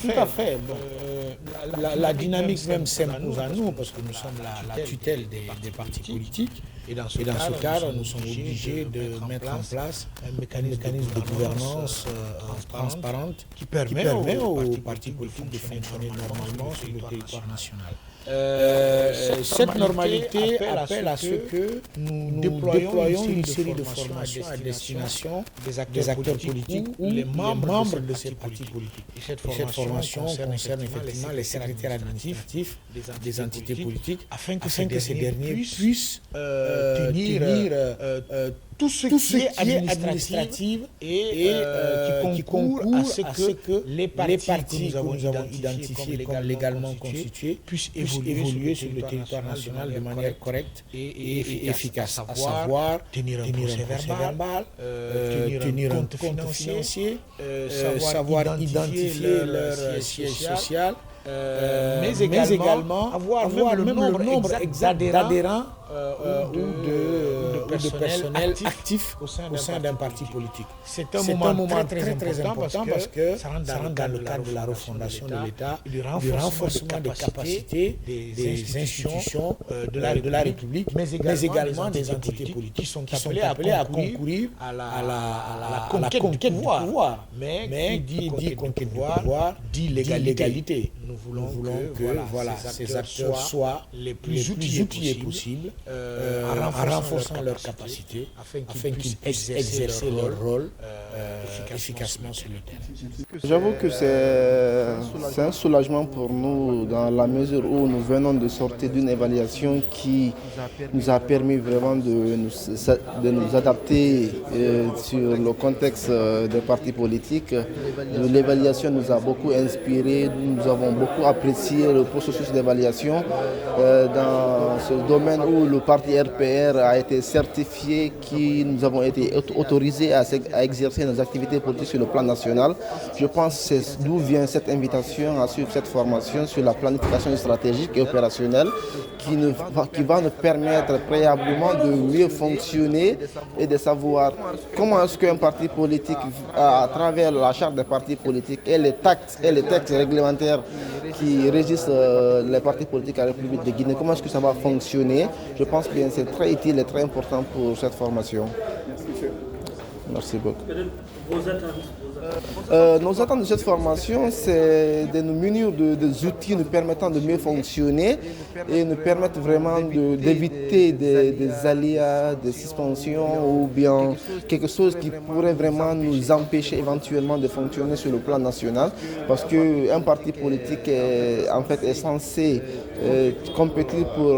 Tout à fait. Bon, la dynamique même s'impose à nous parce que nous sommes la tutelle des partis politiques. Et dans ce cadre, nous sommes obligés de mettre en place un mécanisme de gouvernance transparente qui permet aux partis politiques de fonctionner normalement sur le territoire national. Cette normalité appelle à ce que nous déployons une série de formations à destination des acteurs politiques ou les membres de ces partis politiques. Et cette formation concerne effectivement les secrétaires administratifs des entités politiques afin que ces derniers puissent tenir tout ce qui est administratif et qui concourt à ce que les partis que nous avons identifiés comme légalement constitués puissent évoluer sur le territoire national de manière correcte et efficace, à savoir tenir un procès verbal, tenir un compte financier, savoir identifier leur siège social, mais également avoir même le nombre exact d'adhérents ou de personnel actif au sein d'un parti politique. C'est un moment très important parce que ça rentre dans le cadre de la refondation de l'État, du renforcement des capacités des institutions de la République, mais également des entités politiques qui sont appelées à concourir à la conquête du pouvoir. Mais qui dit conquête du pouvoir dit légalité. Nous voulons que ces acteurs soient les plus outillés possibles en renforçant leurs capacités afin qu'ils puissent exercer leur rôle efficacement sur le terrain. J'avoue que c'est un soulagement pour nous dans la mesure où nous venons de sortir d'une évaluation qui nous a permis vraiment de nous adapter sur le contexte des partis politiques. L'évaluation nous a beaucoup inspiré, nous avons beaucoup apprécié le processus d'évaluation dans ce domaine où le parti RPR a été certifié, nous avons été autorisés à exercer nos activités politiques sur le plan national. Je pense que c'est d'où vient cette invitation à suivre cette formation sur la planification stratégique et opérationnelle qui va nous permettre préalablement de mieux fonctionner et de savoir comment est-ce qu'un parti politique, à travers la charte des partis politiques et les textes réglementaires qui régissent les partis politiques à la République de Guinée, comment est-ce que ça va fonctionner. Je pense que c'est très utile et très important pour cette formation. Merci beaucoup. Nos attentes de cette formation, c'est de nous munir des outils nous permettant de mieux fonctionner et nous permettre vraiment d'éviter des aléas, des suspensions ou bien quelque chose qui pourrait vraiment nous empêcher éventuellement de fonctionner sur le plan national. Parce qu'un parti politique est censé compétir pour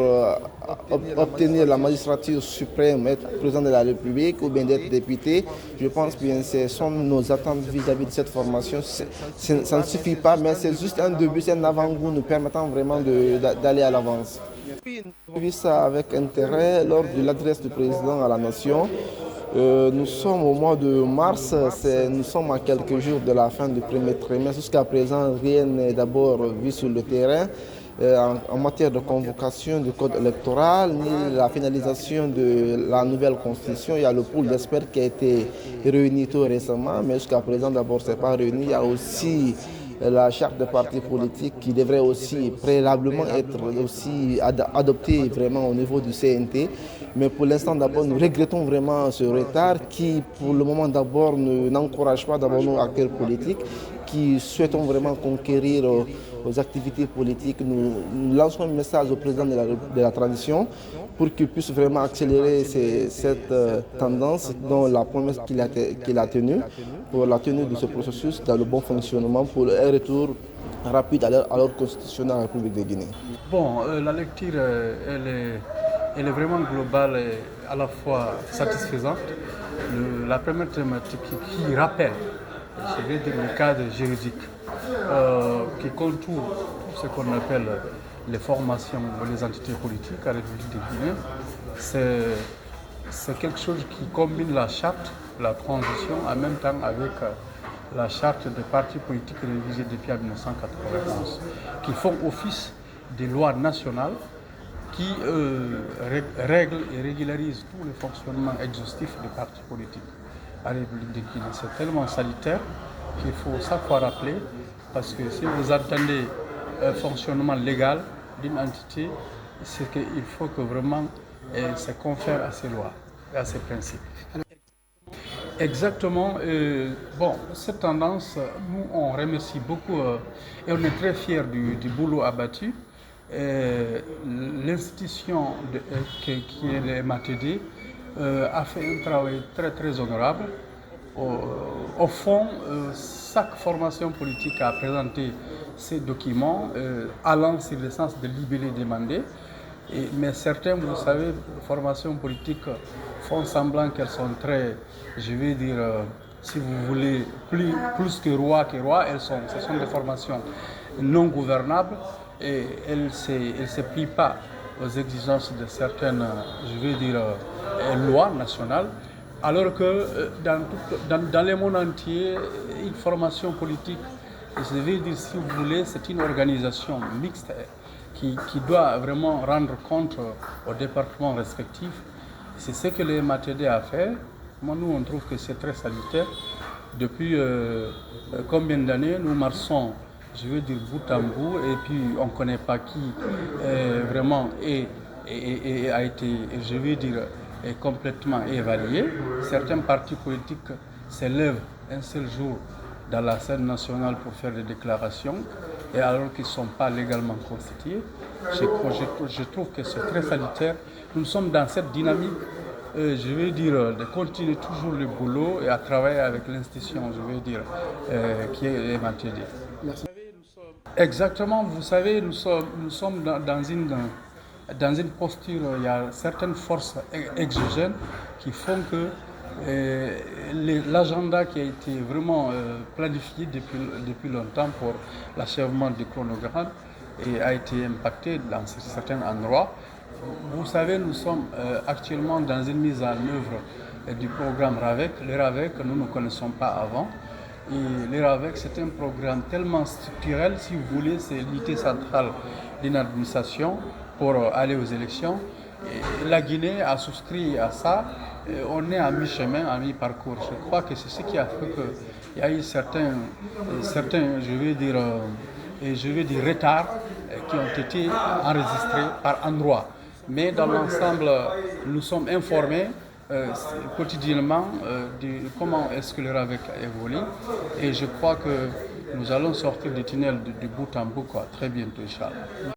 obtenir la magistrature suprême, être président de la République ou bien d'être député. Je pense que ce sont nos attentes vis-à-vis de cette formation. Ça ne suffit pas, mais c'est juste un début, c'est un avant-goût nous permettant vraiment d'aller à l'avance. J'ai vu ça avec intérêt lors de l'adresse du président à la nation. Nous sommes au mois de mars, nous sommes à quelques jours de la fin du premier trimestre. Jusqu'à présent, rien n'est d'abord vu sur le terrain. En matière de convocation du code électoral, ni la finalisation de la nouvelle constitution. Il y a le pool d'experts qui a été réuni tout récemment, mais jusqu'à présent d'abord ce n'est pas réuni. Il y a aussi la charte des partis politiques qui devrait aussi préalablement être aussi adoptée vraiment au niveau du CNT. Mais pour l'instant d'abord nous regrettons vraiment ce retard qui pour le moment d'abord n'encourage pas d'abord nos acteurs politiques qui souhaitons vraiment conquérir aux activités politiques. Nous lançons un message au président de la transition pour qu'il puisse vraiment accélérer cette tendance dont la promesse qu'il a tenue pour la tenue de ce processus dans le bon fonctionnement pour un retour rapide à l'ordre constitutionnel de la République de Guinée. Bon, la lecture, elle est vraiment globale et à la fois satisfaisante. La première thématique qui rappelle, je vais dire, le cadre juridique qui contourne tout ce qu'on appelle les formations ou les entités politiques à la République de Guinée, c'est quelque chose qui combine la charte, la transition, en même temps avec la charte des partis politiques révisée depuis 1991, qui font office des lois nationales qui règlent et régularisent tout le fonctionnement exhaustif des partis politiques à la République de Guinée. C'est tellement salutaire qu'il faut chaque fois rappeler, parce que si vous attendez un fonctionnement légal d'une entité, c'est qu'il faut que vraiment se confère à ces lois et à ces principes. Exactement. Bon, cette tendance, nous, on remercie beaucoup et on est très fiers du boulot abattu. L'institution qui est le MATD a fait un travail très très honorable. Au fond, chaque formation politique a présenté ses documents allant sur le sens de libellé demandé. Mais certains, vous savez, formations politiques font semblant qu'elles sont très, je vais dire, si vous voulez, plus que roi, ce sont des formations non gouvernables et elles ne se plient pas aux exigences de certaines, je vais dire, lois nationales. Alors que dans le monde entier, une formation politique, je vais dire, si vous voulez, c'est une organisation mixte qui doit vraiment rendre compte aux départements respectifs. C'est ce que le MATD a fait. Moi, nous, on trouve que c'est très salutaire. Depuis combien d'années, nous marchons, je veux dire, bout en bout, et puis on ne connaît pas qui vraiment a été, je veux dire, est complètement évalué. Certains partis politiques s'élèvent un seul jour dans la scène nationale pour faire des déclarations, et alors qu'ils ne sont pas légalement constitués. Je trouve que c'est très salutaire. Nous sommes dans cette dynamique, je veux dire, de continuer toujours le boulot et à travailler avec l'institution, je veux dire, qui est MATD. Merci. Exactement, vous savez, nous sommes dans une posture, il y a certaines forces exogènes qui font que l'agenda qui a été vraiment planifié depuis longtemps pour l'achèvement du chronogramme a été impacté dans certains endroits. Vous savez, nous sommes actuellement dans une mise en œuvre du programme RAVEC. Le RAVEC, nous ne connaissons pas avant. Et le RAVEC, c'est un programme tellement structurel, si vous voulez, c'est l'unité centrale d'une administration pour aller aux élections. Et la Guinée a souscrit à ça. Et on est à mi-chemin, à mi-parcours. Je crois que c'est ce qui a fait qu'il y a eu certains je vais dire, retards qui ont été enregistrés par endroits. Mais dans l'ensemble, nous sommes informés quotidiennement de comment est-ce que le RAVEC évolue. Et je crois que nous allons sortir du tunnel du bout en bout très bientôt, Inch'Allah.